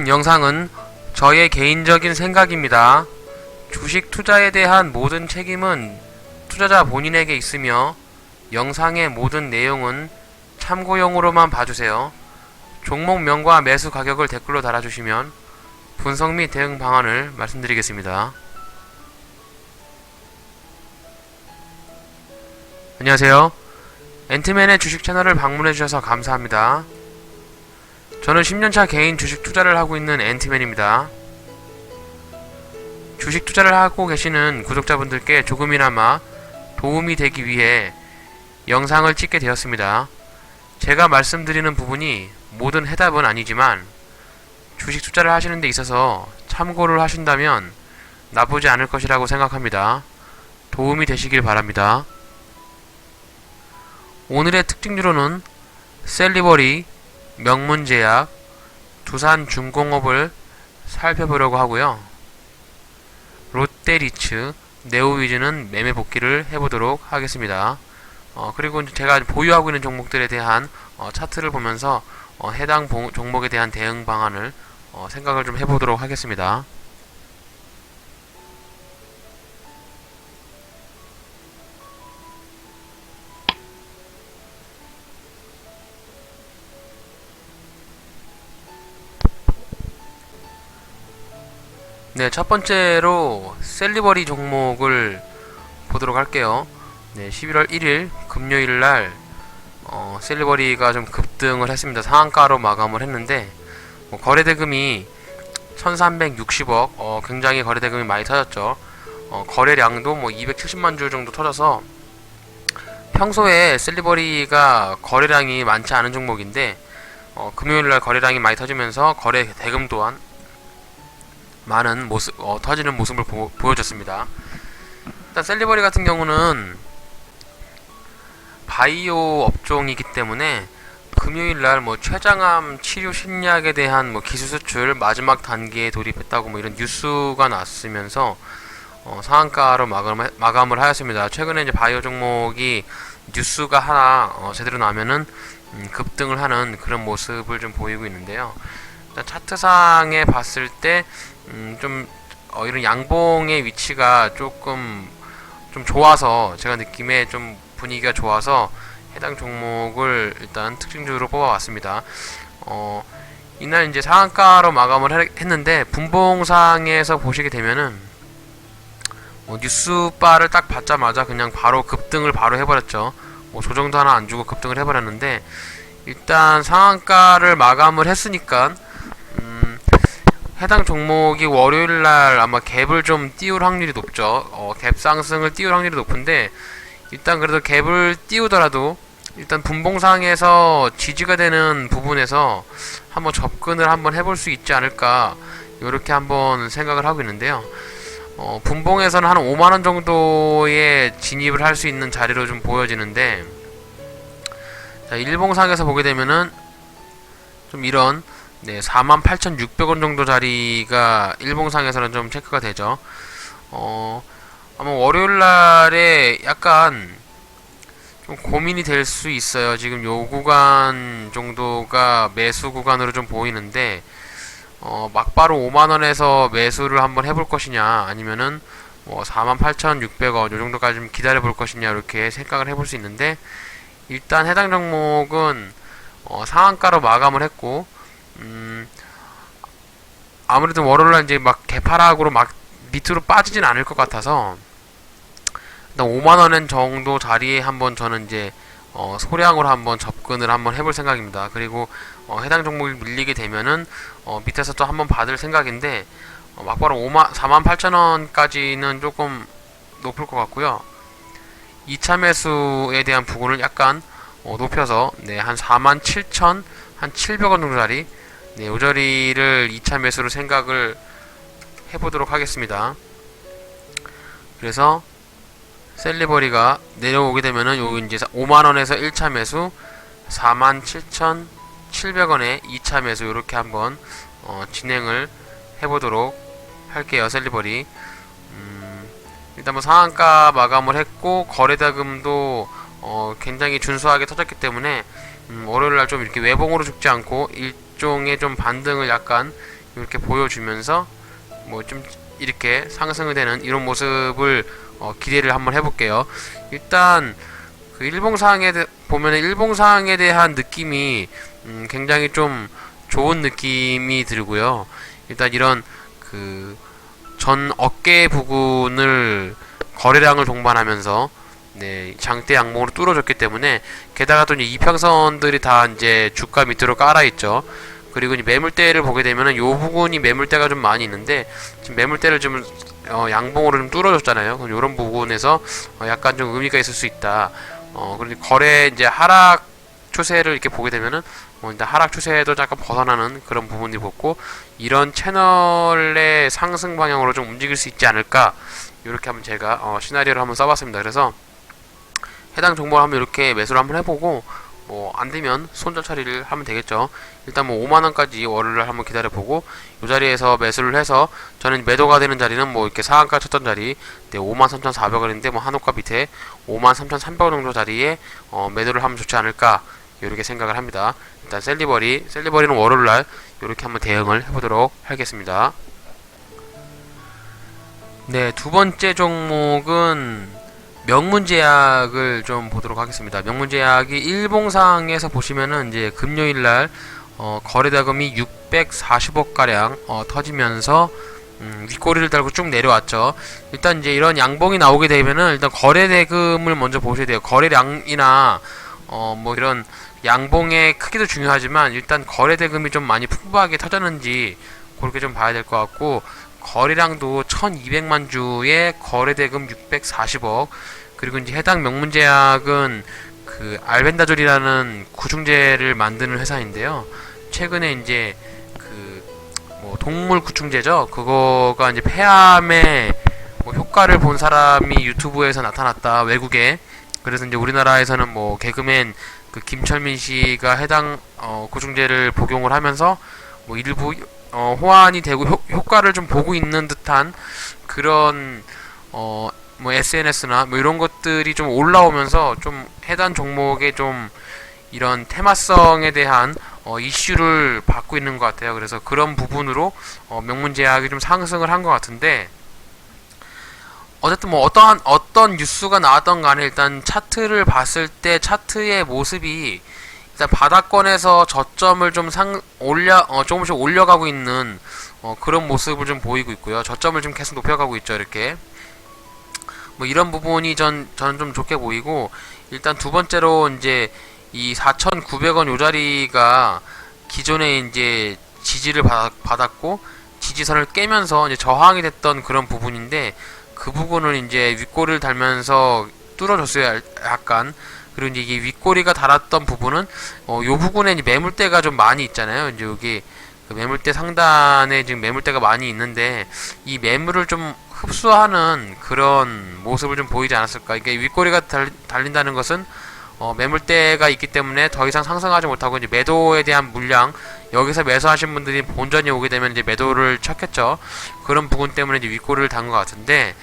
이번 영상은 저의 개인적인 생각입니다. 주식 투자에 대한 모든 책임은 투자자 본인에게 있으며 영상의 모든 내용은 참고용으로만 봐주세요. 종목명과 매수 가격을 댓글로 달아주시면 분석 및 대응 방안을 말씀드리겠습니다. 안녕하세요. 앤트맨의 주식 채널을 방문해주셔서 감사합니다. 저는 10년차 개인 주식 투자를 하고 있는 앤트맨입니다. 주식 투자를 하고 계시는 구독자분들께 조금이나마 도움이 되기 위해 영상을 찍게 되었습니다. 제가 말씀드리는 부분이 모든 해답은 아니지만 주식 투자를 하시는 데 있어서 참고를 하신다면 나쁘지 않을 것이라고 생각합니다. 도움이 되시길 바랍니다. 오늘의 특징주로는 셀리버리, 명문제약, 두산중공업을 살펴보려고 하고요. 롯데리츠, 네오위즈는 매매 복귀를 해보도록 하겠습니다. 그리고 제가 보유하고 있는 종목들에 대한 차트를 보면서 해당 종목에 대한 대응 방안을 생각을 좀 해보도록 하겠습니다. 네, 첫 번째로 셀리버리 종목을 보도록 할게요. 네, 11월 1일 금요일날 셀리버리가 좀 급등을 했습니다. 상한가로 마감을 했는데 거래대금이 1360억, 굉장히 거래대금이 많이 터졌죠. 거래량도 270만 주 정도 터져서 평소에 셀리버리가 거래량이 많지 않은 종목인데 금요일날 거래량이 많이 터지면서 거래대금 또한 많은 터지는 모습을 보여줬습니다. 일단 셀리버리 같은 경우는 바이오 업종이기 때문에 금요일날 최장암 치료 신약에 대한 기술 수출 마지막 단계에 돌입했다고 이런 뉴스가 났으면서 상한가로 마감을 하였습니다. 최근에 이제 바이오 종목이 뉴스가 하나 제대로 나면은 급등을 하는 그런 모습을 좀 보이고 있는데요. 일단 차트상에 봤을 때 이런 양봉의 위치가 조금 좀 좋아서 제가 느낌에 좀 분위기가 좋아서 해당 종목을 일단 특징주로 뽑아왔습니다. 이날 이제 상한가로 마감을 했는데 분봉상에서 보시게 되면은 뉴스바를 딱 받자마자 그냥 바로 급등을 바로 해버렸죠. 조정도 하나 안 주고 급등을 해버렸는데 일단 상한가를 마감을 했으니까 해당 종목이 월요일날 아마 갭을 좀 띄울 확률이 높죠. 갭 상승을 띄울 확률이 높은데 일단 그래도 갭을 띄우더라도 일단 분봉상에서 지지가 되는 부분에서 한번 접근을 한번 해볼 수 있지 않을까 요렇게 한번 생각을 하고 있는데요. 분봉에서는 한 5만원 정도의 진입을 할 수 있는 자리로 좀 보여지는데, 자, 일봉상에서 보게 되면은 좀 이런 48,600원 정도 자리가 일봉상에서는 좀 체크가 되죠. 아마 월요일날에 약간 좀 고민이 될 수 있어요. 지금 요 구간 정도가 매수 구간으로 좀 보이는데 막바로 5만원에서 매수를 한번 해볼 것이냐 아니면은 48,600원 요 정도까지 좀 기다려 볼 것이냐 이렇게 생각을 해볼 수 있는데, 일단 해당 종목은 상한가로 마감을 했고 아무래도 월요일날 이제 개파락으로 밑으로 빠지진 않을 것 같아서 일단 5만원 정도 자리에 한번 저는 이제 소량으로 한번 접근을 한번 해볼 생각입니다. 그리고 해당 종목이 밀리게 되면은 밑에서 또 한번 받을 생각인데 막바로 48,000원까지는 조금 높을 것 같고요. 2차 매수에 대한 부분을 약간 높여서 한 47,700원 정도 자리, 요 자리를 2차 매수로 생각을 해보도록 하겠습니다. 그래서 셀리버리가 내려오게 되면은 요 이제 5만원에서 1차 매수, 47,700원에 2차 매수 요렇게 한번 진행을 해보도록 할게요. 셀리버리 일단 상한가 마감을 했고 거래대금도 굉장히 준수하게 터졌기 때문에 월요일날 좀 이렇게 외봉으로 죽지 않고 일종의 좀 반등을 약간 이렇게 보여주면서 뭐 좀 이렇게 상승이 되는 이런 모습을 기대를 한번 해볼게요. 일단 그 일봉상에 보면은 일봉상에 대한 느낌이 굉장히 좀 좋은 느낌이 들고요. 일단 이런 그 전 어깨 부분을 거래량을 동반하면서 네, 장대 양봉으로 뚫어줬기 때문에 게다가 또 이제 이평선들이 다 이제 주가 밑으로 깔아 있죠. 그리고 이제 매물대를 보게 되면은 요 부분이 매물대가 좀 많이 있는데 지금 매물대를 좀 양봉으로 좀 뚫어줬잖아요. 그럼 요런 부분에서 약간 좀 의미가 있을 수 있다. 그리고 거래 이제 하락 추세를 이렇게 보게 되면은 일단 하락 추세도 약간 벗어나는 그런 부분이 보고 이런 채널의 상승 방향으로 좀 움직일 수 있지 않을까 이렇게 한번 제가 시나리오를 한번 써봤습니다. 그래서 해당 종목을 한번 이렇게 매수를 한번 해보고 뭐 안되면 손절 처리를 하면 되겠죠. 일단 뭐 5만원까지 월요일을 한번 기다려보고 이 자리에서 매수를 해서 저는 매도가 되는 자리는 뭐 이렇게 상한가 쳤던 자리 네, 53,400원인데 뭐 한호가 밑에 53,300원 정도 자리에 매도를 하면 좋지 않을까 이렇게 생각을 합니다. 일단 셀리버리는 월요일날 이렇게 한번 대응을 해보도록 하겠습니다. 네, 두 번째 종목은 명문제약을 좀 보도록 하겠습니다. 명문제약이 일봉상에서 보시면은 이제 금요일날 거래대금이 640억 가량 터지면서 윗꼬리를 달고 쭉 내려왔죠. 일단 이제 이런 양봉이 나오게 되면은 일단 거래대금을 먼저 보셔야 돼요. 거래량이나 뭐 이런 양봉의 크기도 중요하지만 일단 거래대금이 좀 많이 풍부하게 터졌는지 그렇게 좀 봐야 될 것 같고 거래량도 1200만 주에 거래대금 640억 그리고 이제 해당 명문제약은 그 알벤다졸이라는 구충제를 만드는 회사인데요. 최근에 이제 그 뭐 동물 구충제죠. 그거가 이제 폐암에 뭐 효과를 본 사람이 유튜브에서 나타났다 외국에. 그래서 이제 우리나라에서는 뭐 개그맨 그 김철민 씨가 해당 구충제를 복용을 하면서 뭐 일부 호환이 되고 효과를 좀 보고 있는 듯한 그런 뭐 SNS나 뭐 이런 것들이 좀 올라오면서 좀 해당 종목에 좀 이런 테마성에 대한 이슈를 받고 있는 것 같아요. 그래서 그런 부분으로 명문제약이 좀 상승을 한 것 같은데 어쨌든 뭐 어떤 뉴스가 나왔던 간에 일단 차트를 봤을 때 차트의 모습이 일단 바닥권에서 저점을 좀 조금씩 올려가고 있는 그런 모습을 좀 보이고 있고요. 저점을 좀 계속 높여가고 있죠. 이렇게 뭐 이런 부분이 저는 좀 좋게 보이고 일단 두 번째로 이제 이 4,900원 요 자리가 기존에 이제 지지를 받았고 지지선을 깨면서 이제 저항이 됐던 그런 부분인데 그 부분을 이제 윗꼬리를 달면서 뚫어줬어요. 약간. 그리고 이제 이게 윗꼬리가 달았던 부분은 요 부분에 이제 매물대가 좀 많이 있잖아요. 이제 여기 그 매물대 상단에 지금 매물대가 많이 있는데 이 매물을 좀 흡수하는 그런 모습을 좀 보이지 않았을까. 이게 윗꼬리가 달린다는 것은 매물대가 있기 때문에 더 이상 상승하지 못하고 이제 매도에 대한 물량 여기서 매수하신 분들이 본전이 오게 되면 이제 매도를 쳤겠죠. 그런 부분 때문에 이제 윗꼬리를 단 것 같은데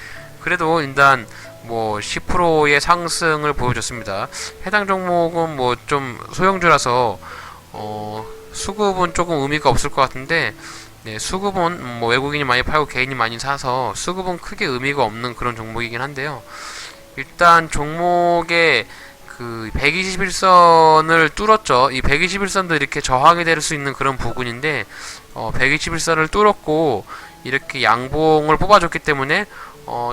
그래도 일단 뭐 10%의 상승을 보여줬습니다. 해당 종목은 뭐 좀 소형주라서 수급은 조금 의미가 없을 것 같은데 네, 수급은 뭐 외국인이 많이 팔고 개인이 많이 사서 수급은 크게 의미가 없는 그런 종목이긴 한데요. 일단 종목의 그 121선을 뚫었죠. 이 121선도 이렇게 저항이 될 수 있는 그런 부분인데 121선을 뚫었고 이렇게 양봉을 뽑아줬기 때문에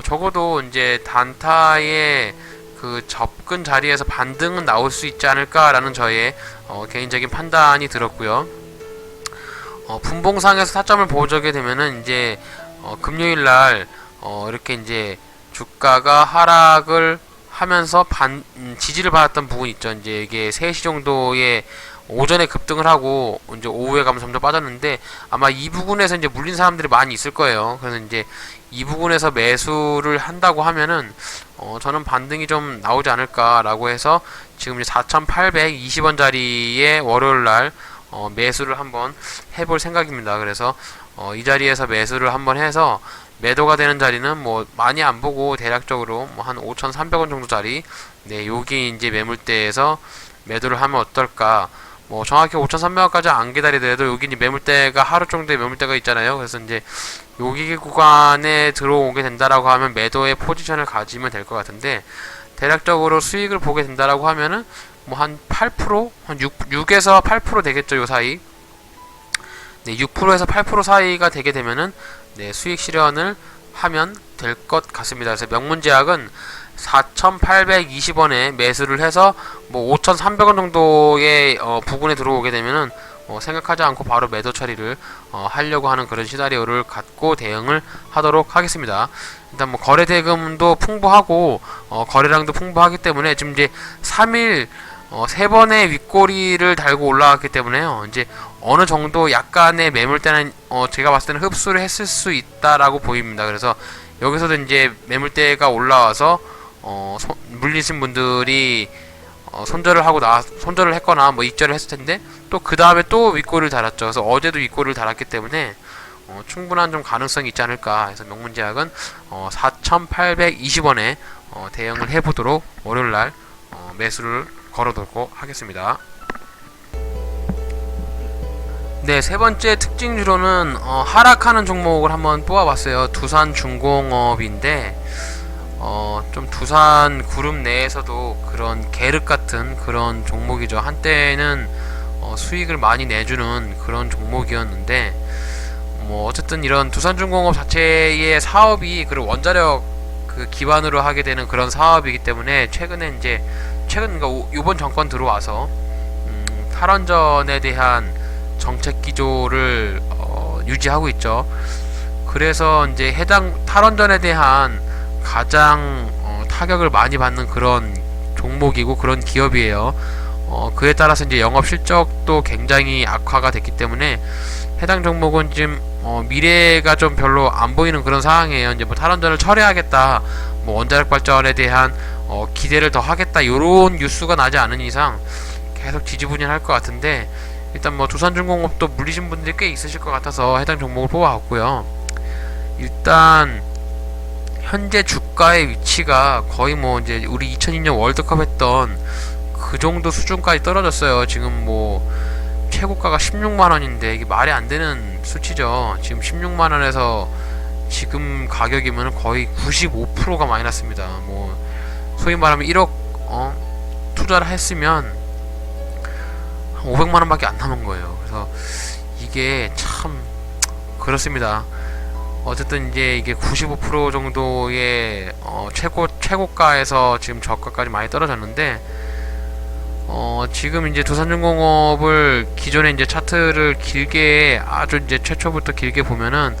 적어도 이제 단타의 그 접근 자리에서 반등은 나올 수 있지 않을까라는 저의 개인적인 판단이 들었고요. 분봉상에서 타점을 보여주게 되면은 이제 금요일날 이렇게 이제 주가가 하락을 하면서 지지를 받았던 부분이 있죠. 이제 이게 3시 정도에 오전에 급등을 하고 이제 오후에 가면 점점 빠졌는데 아마 이 부분에서 이제 물린 사람들이 많이 있을 거예요. 그래서 이제 이 부분에서 매수를 한다고 하면은 저는 반등이 좀 나오지 않을까라고 해서 지금 이제 4,820원 자리에 월요일날 매수를 한번 해볼 생각입니다. 그래서 이 자리에서 매수를 한번 해서 매도가 되는 자리는 뭐 많이 안 보고 대략적으로 뭐 한 5,300원 정도 자리 네 여기 이제 매물대에서 매도를 하면 어떨까 뭐 정확히 5,300원까지 안 기다리더라도 여기 이제 매물대가 하루 정도의 매물대가 있잖아요. 그래서 이제 여기 구간에 들어오게 된다라고 하면 매도의 포지션을 가지면 될 것 같은데, 대략적으로 수익을 보게 된다라고 하면은 뭐 한 8%, 한 6에서 8% 되겠죠, 요 사이. 네, 6%에서 8% 사이가 되게 되면은 네, 수익 실현을 하면 될 것 같습니다. 그래서 명문제약은 4,820원에 매수를 해서 뭐 5,300원 정도의 부근에 들어오게 되면은 생각하지 않고 바로 매도 처리를 하려고 하는 그런 시나리오를 갖고 대응을 하도록 하겠습니다. 일단 뭐 거래 대금도 풍부하고 거래량도 풍부하기 때문에 지금 이제 3일 3번의 윗꼬리를 달고 올라왔기 때문에요. 이제 어느 정도 약간의 매물대는 제가 봤을 때는 흡수를 했을 수 있다라고 보입니다. 그래서 여기서도 이제 매물대가 올라와서 물리신 분들이 손절을 했거나 뭐 익절을 했을 텐데, 또 그 다음에 또 윗꼬리를 달았죠. 그래서 어제도 윗꼬리를 달았기 때문에 충분한 좀 가능성이 있지 않을까 해서 명문제약은 4,820원에 대응을 해보도록 월요일날 매수를 걸어놓고 하겠습니다. 네, 세 번째 특징주로는 하락하는 종목을 한번 뽑아봤어요. 두산중공업인데 좀 두산 그룹 내에서도 그런 계륵 같은 그런 종목이죠. 한때는 수익을 많이 내주는 그런 종목이었는데, 뭐 어쨌든 이런 두산중공업 자체의 사업이 그 원자력 그 기반으로 하게 되는 그런 사업이기 때문에 최근 그러니까 이번 정권 들어와서 탈원전에 대한 정책 기조를 유지하고 있죠. 그래서 이제 해당 탈원전에 대한 가장 타격을 많이 받는 그런 종목이고 그런 기업이에요. 그에 따라서 이제 영업 실적도 굉장히 악화가 됐기 때문에 해당 종목은 지금 미래가 좀 별로 안 보이는 그런 상황이에요. 이제 뭐 탈원전을 철회하겠다, 뭐 원자력 발전에 대한 기대를 더 하겠다, 요런 뉴스가 나지 않은 이상 계속 지지부진할 것 같은데, 일단 뭐 두산중공업도 물리신 분들이 꽤 있으실 것 같아서 해당 종목을 뽑아왔고요. 일단 현재 주가의 위치가 거의 뭐 이제 우리 2002년 월드컵 했던 그 정도 수준까지 떨어졌어요. 지금 뭐 최고가가 16만원인데 이게 말이 안 되는 수치죠. 지금 16만원에서 지금 가격이면 거의 95%가 마이너스입니다. 뭐 소위 말하면 1억 투자를 했으면 500만원밖에 안 남은 거예요. 그래서 이게 참 그렇습니다. 어쨌든 이제 이게 95% 정도의 최고가에서 지금 저가까지 많이 떨어졌는데, 지금 이제 두산중공업을 기존에 이제 차트를 길게 아주 이제 최초부터 길게 보면은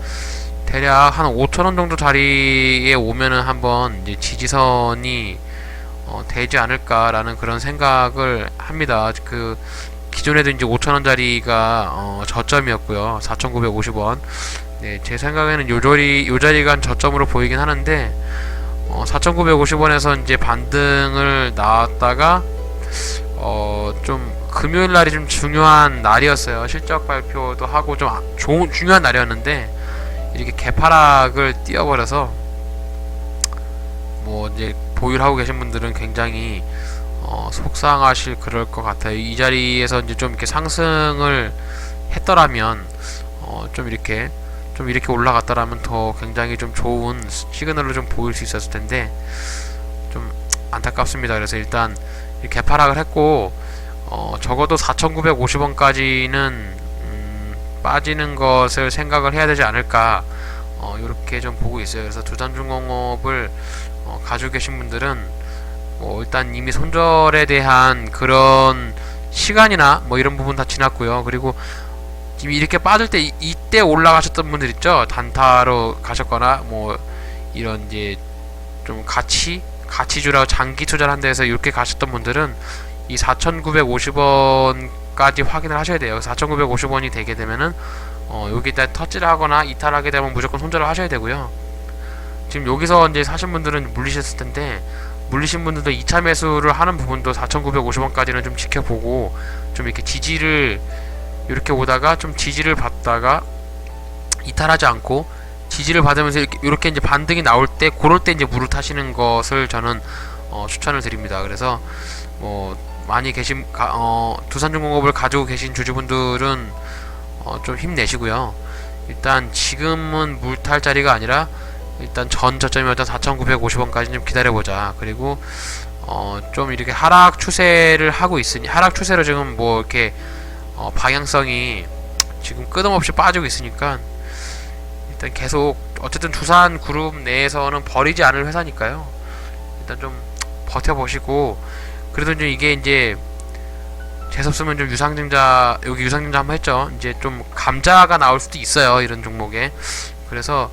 대략 한 5,000원 정도 자리에 오면은 한번 이제 지지선이 되지 않을까라는 그런 생각을 합니다. 그 기존에도 이제 5,000원 자리가 저점이었고요. 4,950원. 네, 제 생각에는 요 자리가 저점으로 보이긴 하는데 4,950원에서 이제 반등을 나왔다가 좀 금요일 날이 좀 중요한 날이었어요. 실적 발표도 하고 좀 중요한 날이었는데 이렇게 개파락을 띄워버려서 뭐 이제 보유를 하고 계신 분들은 굉장히 속상하실 그럴 것 같아요. 이 자리에서 이제 좀 이렇게 상승을 했더라면 좀 이렇게 올라갔더라면 더 굉장히 좀 좋은 시그널을 좀 보일 수 있었을 텐데 좀 안타깝습니다. 그래서 일단 이렇게 개파락을 했고 적어도 4,950원까지는 빠지는 것을 생각을 해야 되지 않을까 이렇게 좀 보고 있어요. 그래서 두산중공업을 가지고 계신 분들은 뭐 일단 이미 손절에 대한 그런 시간이나 뭐 이런 부분 다 지났고요. 그리고 지금 이렇게 빠질 때 이때 올라가셨던 분들 있죠. 단타로 가셨거나 뭐 이런 이제 좀 가치주라고 장기 투자를 한 데에서 이렇게 가셨던 분들은 이 4,950원까지 확인을 하셔야 돼요. 4,950원이 되게 되면은 여기다 터치를 하거나 이탈하게 되면 무조건 손절을 하셔야 되고요. 지금 여기서 이제 사신 분들은 물리셨을 텐데, 물리신 분들도 2차 매수를 하는 부분도 4,950원까지는 좀 지켜보고 좀 이렇게 지지를 이렇게 오다가 좀 지지를 받다가 이탈하지 않고 지지를 받으면서 이렇게 이제 반등이 나올 때 그럴 때 이제 물을 타시는 것을 저는 추천을 드립니다. 그래서 뭐 많이 계신 두산중공업을 가지고 계신 주주분들은 좀 힘내시고요. 일단 지금은 물탈 자리가 아니라 일단 전 저점이었던 4,950원까지 좀 기다려보자. 그리고 좀 이렇게 하락 추세를 하고 있으니 하락 추세로 지금 뭐 이렇게 방향성이 지금 끝없이 빠지고 있으니까 일단 계속 어쨌든 두산그룹 내에서는 버리지 않을 회사니까요. 일단 좀 버텨보시고, 그래도 이제 이게 이제 재수없으면 좀 유상증자, 여기 유상증자 한번 했죠. 이제 좀 감자가 나올 수도 있어요, 이런 종목에. 그래서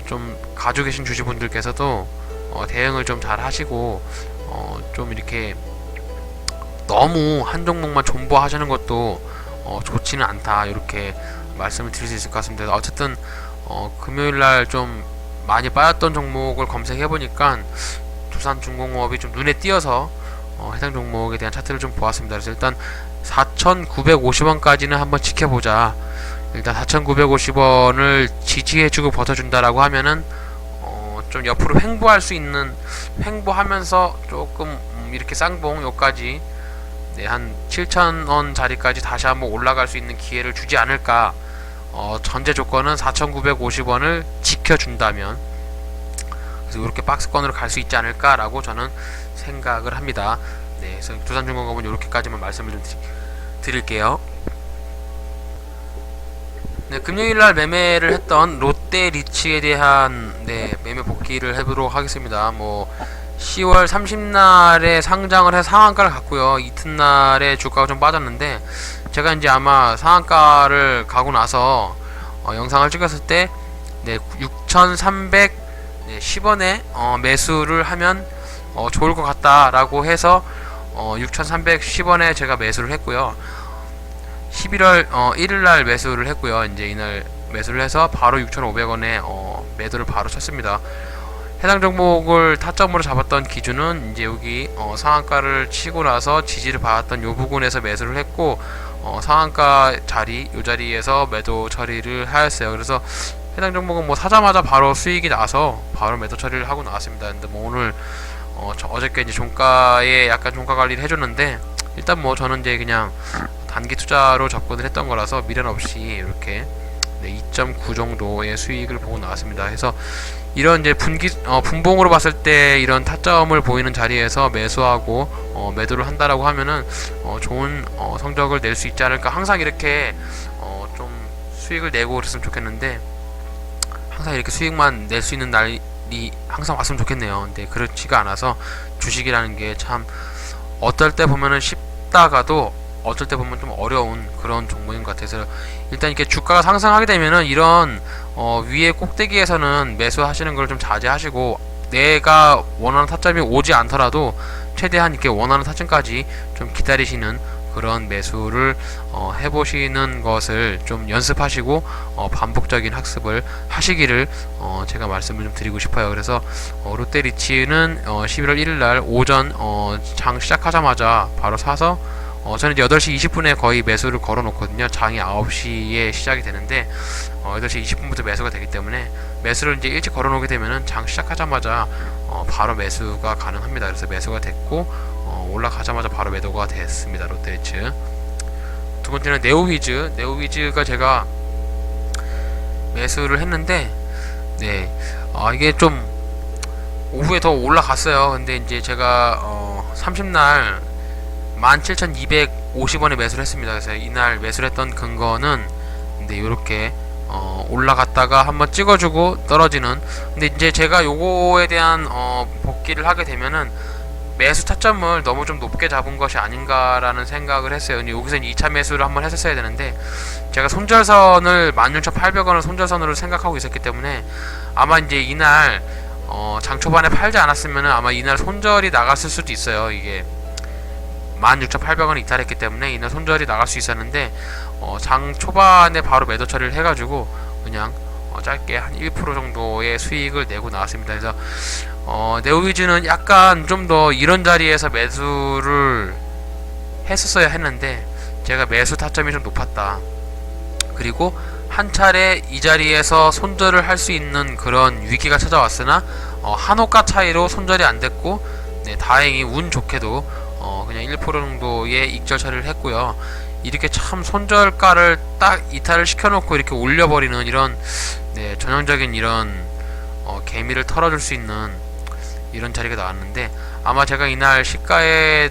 좀 가지고 계신 주주분들께서도 대응을 좀 잘 하시고, 좀 이렇게 너무 한 종목만 존버하시는 것도 좋지는 않다, 이렇게 말씀을 드릴 수 있을 것 같습니다. 어쨌든 금요일날 좀 많이 빠졌던 종목을 검색해보니까 두산중공업이 좀 눈에 띄어서 해당 종목에 대한 차트를 좀 보았습니다. 그래서 일단 4,950원까지는 한번 지켜보자. 일단 4,950원을 지지해주고 버텨준다라고 하면은 좀 옆으로 횡보할 수 있는, 횡보하면서 조금 이렇게 쌍봉 요까지 한 7,000원 자리까지 다시 한번 올라갈 수 있는 기회를 주지 않을까. 전제 조건은 4,950원을 지켜준다면, 그래서 이렇게 박스권으로 갈 수 있지 않을까라고 저는 생각을 합니다. 네, 그래서 두산중공업은 이렇게까지만 말씀을 좀 드릴게요. 네, 금요일날 매매를 했던 롯데리츠에 대한 매매 복귀를 해보도록 하겠습니다. 뭐 10월 30날에 상장을 해서 상한가를 갔고요. 이튿날에 주가가 좀 빠졌는데, 제가 이제 아마 상한가를 가고 나서 영상을 찍었을 때 6,310원에 매수를 하면 좋을 것 같다라고 해서 6,310원에 제가 매수를 했고요. 11월 1일날 매수를 했고요. 이제 이날 매수를 해서 바로 6,500원에 매도를 바로 쳤습니다. 해당 종목을 타점으로 잡았던 기준은 이제 여기 상한가를 치고 나서 지지를 받았던 요 부분에서 매수를 했고, 상한가 자리, 요 자리에서 매도 처리를 하였어요. 그래서 해당 종목은 뭐 사자마자 바로 수익이 나서 바로 매도 처리를 하고 나왔습니다. 근데 뭐 오늘 어저께 이제 종가에 약간 종가 관리를 해줬는데, 일단 뭐 저는 이제 그냥 단기 투자로 접근을 했던 거라서 미련 없이 이렇게 2.9 정도의 수익을 보고 나왔습니다. 그래서 이런 이제 분봉으로 봤을 때 이런 타점을 보이는 자리에서 매수하고 매도를 한다라고 하면은 좋은 성적을 낼 수 있지 않을까. 항상 이렇게 좀 수익을 내고 그랬으면 좋겠는데, 항상 이렇게 수익만 낼 수 있는 날이 항상 왔으면 좋겠네요. 근데 그렇지가 않아서 주식이라는 게 참 어떨 때 보면은 쉽다가도 어쩔 때 보면 좀 어려운 그런 종목인 것 같아서, 일단 이렇게 주가가 상승하게 되면은 이런 위에 꼭대기에서는 매수하시는 걸 좀 자제하시고, 내가 원하는 타점이 오지 않더라도 최대한 이렇게 원하는 타점까지 좀 기다리시는 그런 매수를 해보시는 것을 좀 연습하시고 반복적인 학습을 하시기를 제가 말씀을 좀 드리고 싶어요. 그래서 롯데리츠는 11월 1일날 오전 장 시작하자마자 바로 사서 저는 이제 8시 20분에 거의 매수를 걸어 놓거든요. 장이 9시에 시작이 되는데 8시 20분부터 매수가 되기 때문에 매수를 이제 일찍 걸어 놓게 되면은 장 시작하자마자 바로 매수가 가능합니다. 그래서 매수가 됐고 올라가자마자 바로 매도가 됐습니다. 롯데리츠. 두 번째는 네오위즈가 제가 매수를 했는데, 이게 좀 오후에 더 올라갔어요. 근데 이제 제가 30날 17,250원에 매수를 했습니다. 그래서 이날 매수를 했던 근거는 요렇게 올라갔다가 한번 찍어주고 떨어지는, 근데 이제 제가 요거에 대한 복귀를 하게 되면은 매수 타점을 너무 좀 높게 잡은 것이 아닌가라는 생각을 했어요. 근데 여기서 2차 매수를 한번 했었어야 되는데, 제가 손절선을 16,800원을 손절선으로 생각하고 있었기 때문에 아마 이제 이날 장 초반에 팔지 않았으면 아마 이날 손절이 나갔을 수도 있어요. 이게 16,800원을 이탈했기 때문에 이날 손절이 나갈 수 있었는데 장 초반에 바로 매도 처리를 해가지고 그냥 짧게 한 1% 정도의 수익을 내고 나왔습니다. 그래서 네오위즈는 약간 좀 더 이런 자리에서 매수를 했었어야 했는데 제가 매수 타점이 좀 높았다. 그리고 한 차례 이 자리에서 손절을 할 수 있는 그런 위기가 찾아왔으나 한 호가 차이로 손절이 안 됐고, 다행히 운 좋게도 그냥 1% 정도의 익절 처리를 했고요. 이렇게 참 손절가를 딱 이탈을 시켜놓고 이렇게 올려버리는 이런 네, 전형적인 이런 개미를 털어줄 수 있는 이런 자리가 나왔는데, 아마 제가 이날 시가에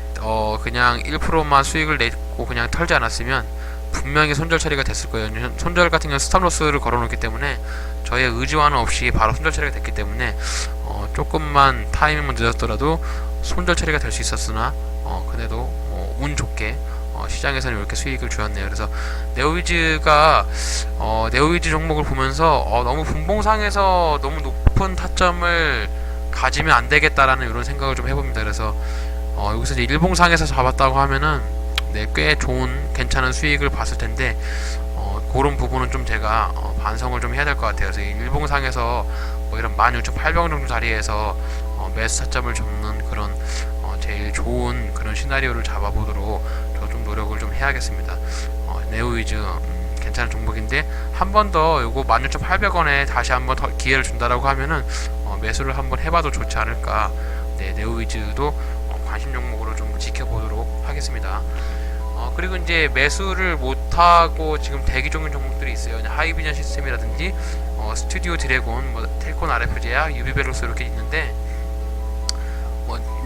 그냥 1%만 수익을 내고 그냥 털지 않았으면 분명히 손절 처리가 됐을 거예요. 손절 같은 경우는 스탑로스를 걸어놓기 때문에 저의 의지와는 없이 바로 손절 처리가 됐기 때문에 조금만 타이밍만 늦었더라도 손절 처리가 될 수 있었으나 그래도 운 좋게 시장에서는 이렇게 수익을 주었네요. 그래서 네오위즈가 네오위즈 종목을 보면서 너무 분봉상에서 너무 높은 타점을 가지면 안 되겠다라는 이런 생각을 좀 해봅니다. 그래서 여기서 이제 일봉상에서 잡았다고 하면은 네, 꽤 좋은 괜찮은 수익을 봤을 텐데 그런 부분은 좀 제가 반성을 좀 해야 될 것 같아요. 그래서 일봉상에서 뭐 이런 16,800원 정도 자리에서 매수 타점을 잡는 그런 제일 좋은 그런 시나리오를 잡아보도록 저 좀 노력을 좀 해야겠습니다. 네오위즈 괜찮은 종목인데 한 번 더 요거 16,800원에 다시 한번 더 기회를 준다라고 하면은 매수를 한번 해봐도 좋지 않을까. 네, 네오위즈도 관심 종목으로 좀 지켜보도록 하겠습니다. 그리고 이제 매수를 못하고 지금 대기 중인 종목들이 있어요. 하이비전 시스템이라든지 스튜디오 드래곤, 뭐 텔콘 RF제약, 유비벨로스 이렇게 있는데,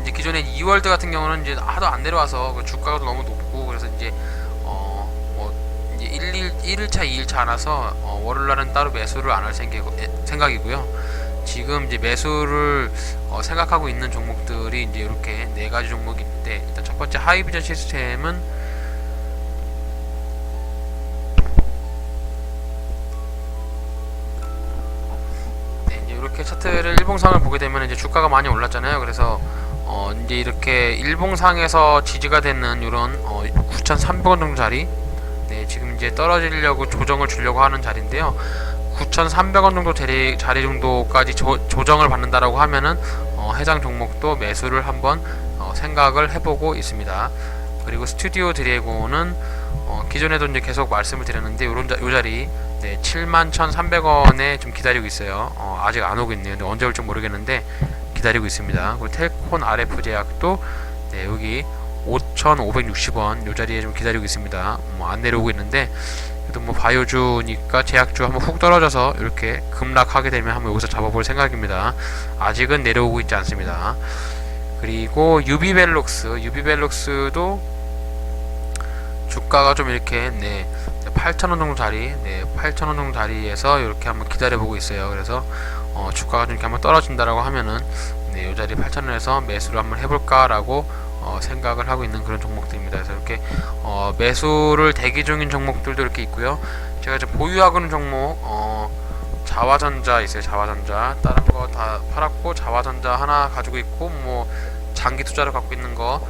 이제 기존에 2월드 같은 경우는 이제 하도 안 내려와서 그 주가가 너무 높고, 그래서 이제 이제 1일차 2일차 안 와서 월요일날은 따로 매수를 안 할 생각이고요. 지금 이제 매수를 생각하고 있는 종목들이 이제 이렇게 네 가지 종목이 있는데, 일단 첫 번째 하이비전 시스템은 네, 이제 이렇게 차트를 일봉상을 보게 되면 이제 주가가 많이 올랐잖아요. 그래서 이제 이렇게 일봉상에서 지지가 되는 이런 9,300원 정도 자리, 네, 지금 이제 떨어지려고 조정을 주려고 하는 자리인데요. 9,300원 정도 자리 정도까지 조정을 받는다라고 하면은 해당 종목도 매수를 한번 생각을 해보고 있습니다. 그리고 스튜디오 드래곤은 기존에도 이제 계속 말씀을 드렸는데 요 자리 네, 71,300원에 좀 기다리고 있어요. 아직 안 오고 있네요. 근데 언제 올지 모르겠는데 기다리고 있습니다. 그리고 텔콘 RF 제약도 네, 여기 5,560원 요 자리에 좀 기다리고 있습니다. 안 내려오고 있는데, 그래도 뭐 바이오주니까 제약주 한번 훅 떨어져서 이렇게 급락하게 되면 한번 여기서 잡아볼 생각입니다. 아직은 내려오고 있지 않습니다. 그리고 유비벨록스도 주가가 좀 이렇게 네, 8,000원 정도 자리, 네, 8,000원 정도 자리에서 이렇게 한번 기다려보고 있어요. 그래서 주가가 좀 이렇게 한번 떨어진다라고 하면은 네, 이 자리 8,000원에서 매수를 한번 해볼까라고 생각을 하고 있는 그런 종목들입니다. 그래서 이렇게 매수를 대기 중인 종목들도 이렇게 있고요. 제가 이제 보유하고 있는 종목 자화전자 있어요. 자화전자 다른 거 다 팔았고 자화전자 하나 가지고 있고, 뭐 장기 투자로 갖고 있는 거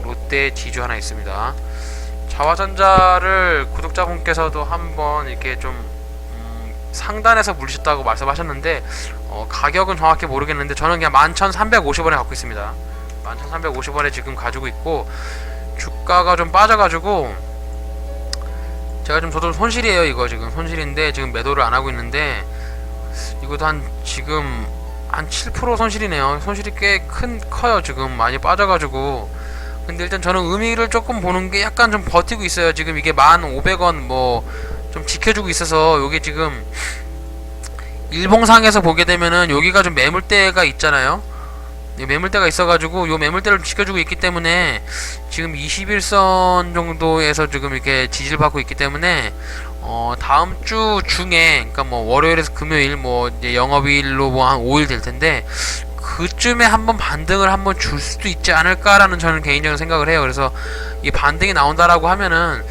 롯데 지주 하나 있습니다. 자화전자를 구독자분께서도 한번 이렇게 좀 상단에서 물리셨다고 말씀하셨는데 가격은 정확히 모르겠는데 저는 그냥 11,350원에 갖고 있습니다. 11,350원에 지금 가지고 있고, 주가가 좀 빠져가지고 제가 좀 저도 손실이에요. 이거 지금 손실인데 지금 매도를 안 하고 있는데, 이것도 지금 한 7% 손실이네요. 손실이 꽤 커요. 지금 많이 빠져가지고. 근데 일단 저는 의미를 조금 보는 게 약간 좀 버티고 있어요. 지금 이게 1,500원 뭐 좀 지켜주고 있어서, 요게 지금 일봉상에서 보게 되면은 여기가 좀 매물대가 있잖아요. 매물대가 있어가지고 요 매물대를 지켜주고 있기 때문에 지금 21선 정도에서 지금 이렇게 지지를 받고 있기 때문에 다음 주 중에, 그러니까 뭐 월요일에서 금요일 뭐 이제 영업일로 뭐 한 5일 될 텐데 그쯤에 한번 반등을 한번 줄 수도 있지 않을까라는 저는 개인적인 생각을 해요. 그래서 이 반등이 나온다라고 하면은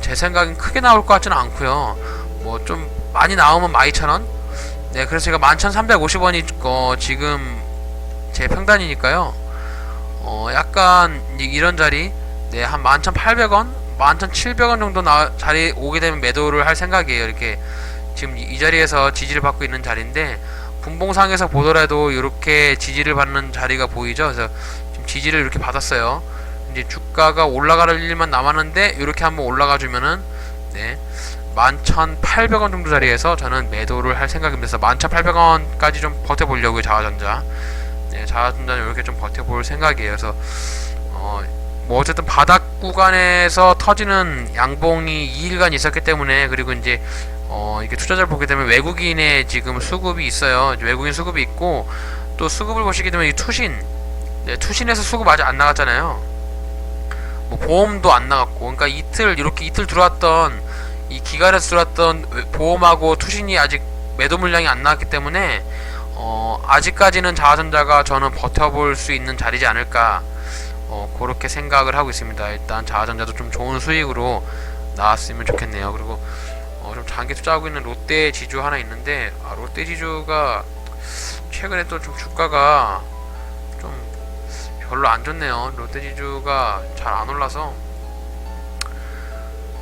제 생각엔 크게 나올 것 같지는 않고요. 뭐 좀 많이 나오면 12,000원. 네, 그래서 제가 11,350원이 지금 제 평단이니까요. 약간 이런 자리, 네, 한 11,800원, 11,700원 정도 자리 오게 되면 매도를 할 생각이에요. 이렇게 지금 이 자리에서 지지를 받고 있는 자리인데, 분봉상에서 보더라도 이렇게 지지를 받는 자리가 보이죠. 그래서 지금 지지를 이렇게 받았어요. 이제 주가가 올라갈 일만 남았는데 이렇게 한번 올라가 주면은 네, 11,800원 정도 자리에서 저는 매도를 할 생각입니다. 11,800원까지 좀 버텨보려고요. 자화전자. 네, 자화전자는 이렇게 좀 버텨볼 생각이에요. 그래서 뭐 어쨌든 바닥 구간에서 터지는 양봉이 2일간 있었기 때문에, 그리고 이제 이게 투자자를 보게 되면 외국인의 지금 수급이 있어요. 외국인 수급이 있고, 또 수급을 보시게 되면 이 투신, 네, 투신에서 수급 아직 안 나갔잖아요. 뭐 보험도 안 나갔고, 그러니까 이렇게 이틀 들어왔던 이 기간에서 들어왔던 보험하고 투신이 아직 매도 물량이 안 나왔기 때문에 아직까지는 자화전자가 저는 버텨볼 수 있는 자리지 않을까, 그렇게 생각을 하고 있습니다. 일단 자화전자도 좀 좋은 수익으로 나왔으면 좋겠네요. 그리고 좀 장기 투자하고 있는 롯데 지주 하나 있는데, 롯데 지주가 최근에 또 좀 주가가 좀 별로 안 좋네요. 롯데 지주가 잘 안 올라서,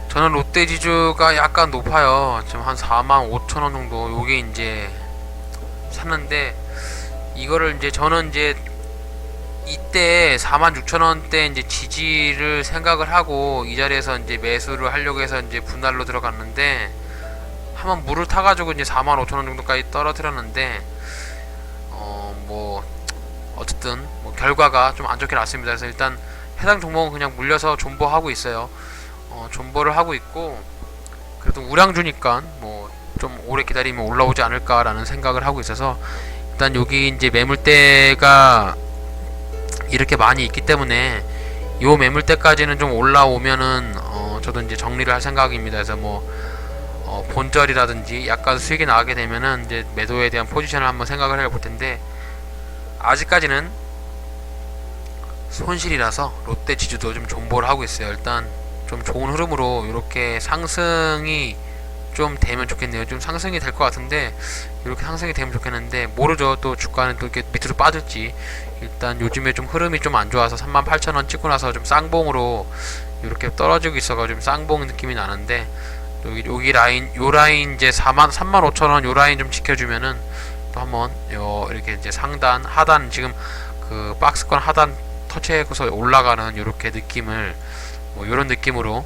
저는 롯데 지주가 약간 높아요. 지금 한 45,000원 정도. 요게 이제 샀는데, 이거를 이제 저는 이제 이때 46,000원대 이제 지지를 생각을 하고 이 자리에서 이제 매수를 하려고 해서 이제 분할로 들어갔는데, 한번 물을 타가지고 이제 45,000원 정도까지 떨어뜨렸는데, 뭐 어쨌든 뭐 결과가 좀 안 좋게 났습니다. 그래서 일단 해당 종목은 그냥 물려서 존버하고 있어요. 존버를 하고 있고, 그래도 우량주니까 뭐 좀 오래 기다리면 올라오지 않을까라는 생각을 하고 있어서, 일단 여기 이제 매물대가 이렇게 많이 있기 때문에 요 매물대까지는 좀 올라오면은 저도 이제 정리를 할 생각입니다. 그래서 뭐 본절이라든지 약간 수익이 나게 되면은 이제 매도에 대한 포지션을 한번 생각을 해볼 텐데, 아직까지는 손실이라서 롯데 지주도 좀 존버를 하고 있어요. 일단 좀 좋은 흐름으로 이렇게 상승이 좀 되면 좋겠네요. 좀 상승이 될 것 같은데, 이렇게 상승이 되면 좋겠는데, 모르죠. 또 주가는 또 이렇게 밑으로 빠질지. 일단 요즘에 좀 흐름이 좀 안 좋아서 38,000원 찍고 나서 좀 쌍봉으로 이렇게 떨어지고 있어가지고 좀 쌍봉 느낌이 나는데, 여기 라인, 요 라인 이제 35,000원 요 라인 좀 지켜주면은 또 한번 이렇게 이제 상단 하단, 지금 그 박스권 하단 터치해서 올라가는 요렇게 느낌을, 뭐 요런 느낌으로,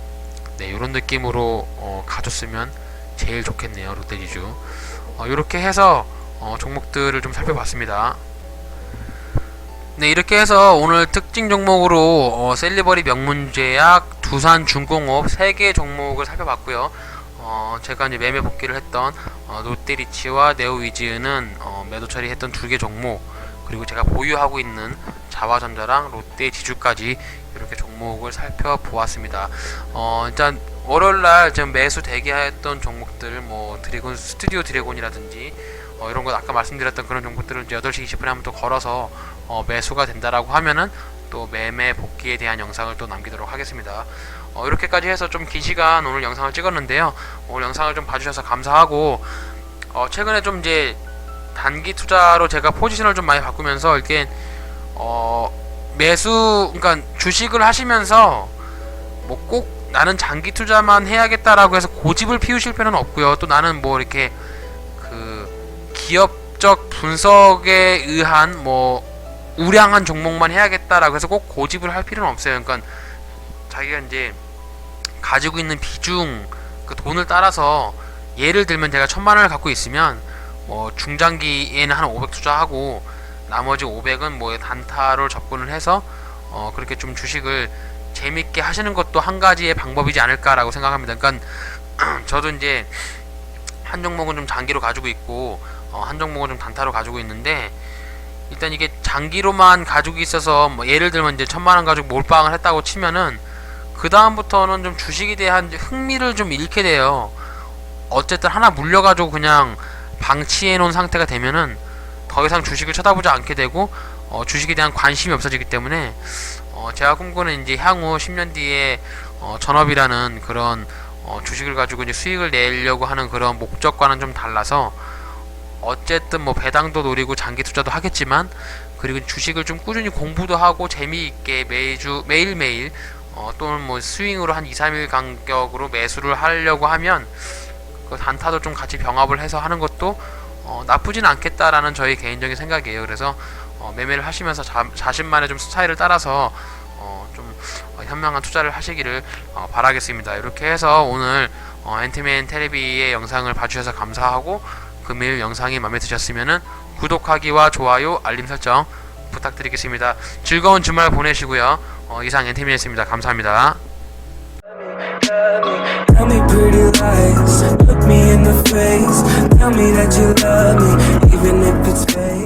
네, 요런 느낌으로 가줬으면 제일 좋겠네요. 롯데지주. 요렇게 해서 종목들을 좀 살펴봤습니다. 네, 이렇게 해서 오늘 특징 종목으로 셀리버리 명문제약, 두산중공업 3개 종목을 살펴봤고요. 제가 이제 매매 복귀를 했던 롯데리치와 네오위즈는 매도 처리했던 2개 종목, 그리고 제가 보유하고 있는 자화전자랑 롯데지주까지 이렇게 종목을 살펴보았습니다. 일단 월요일날 지금 매수 대기했던 종목들, 뭐 스튜디오 드래곤이라든지 이런 거 아까 말씀드렸던 그런 종목들을 이제 8시 20분에 한번 또 걸어서 매수가 된다라고 하면은 또 매매 복귀에 대한 영상을 또 남기도록 하겠습니다. 이렇게까지 해서 좀 긴 시간 오늘 영상을 찍었는데요. 오늘 영상을 좀 봐주셔서 감사하고, 최근에 좀 이제 단기 투자로 제가 포지션을 좀 많이 바꾸면서 이렇게 매수, 그러니까 주식을 하시면서 뭐 꼭 나는 장기 투자만 해야겠다라고 해서 고집을 피우실 필요는 없고요. 또 나는 뭐 이렇게 그 기업적 분석에 의한 뭐 우량한 종목만 해야겠다라고 해서 꼭 고집을 할 필요는 없어요. 그러니까 자기가 이제 가지고 있는 비중, 그 돈을 따라서, 예를 들면 제가 1,000만원을 갖고 있으면 뭐 중장기에는 한 500 투자하고 나머지 500은 뭐 단타로 접근을 해서 그렇게 좀 주식을 재밌게 하시는 것도 한 가지의 방법이지 않을까라고 생각합니다. 그러니까 저도 이제 한 종목은 좀 장기로 가지고 있고 한 종목은 좀 단타로 가지고 있는데, 일단 이게 장기로만 가지고 있어서 뭐 예를 들면 이제 1,000만원 가지고 몰빵을 했다고 치면은 그 다음부터는 좀 주식에 대한 흥미를 좀 잃게 돼요. 어쨌든 하나 물려가지고 그냥 방치해 놓은 상태가 되면은 더 이상 주식을 쳐다보지 않게 되고 주식에 대한 관심이 없어지기 때문에 제가 꿈꾸는 이제 향후 10년 뒤에 전업이라는 그런 주식을 가지고 이제 수익을 내려고 하는 그런 목적과는 좀 달라서, 어쨌든 뭐 배당도 노리고 장기 투자도 하겠지만, 그리고 주식을 좀 꾸준히 공부도 하고 재미있게 매일매일 또는 뭐 스윙으로 한 2-3일 간격으로 매수를 하려고 하면 그 단타도 좀 같이 병합을 해서 하는 것도 나쁘진 않겠다라는 저희 개인적인 생각이에요. 그래서 매매를 하시면서 자신만의 좀 스타일을 따라서 좀 현명한 투자를 하시기를 바라겠습니다. 이렇게 해서 오늘 앤트맨 테레비의 영상을 봐주셔서 감사하고, 금일 영상이 마음에 드셨으면 구독하기와 좋아요, 알림 설정 부탁드리겠습니다. 즐거운 주말 보내시고요. 이상 엔티미였습니다. 감사합니다. Tell me pretty lies, look me in the face. Tell me that you love me, even if it's fake.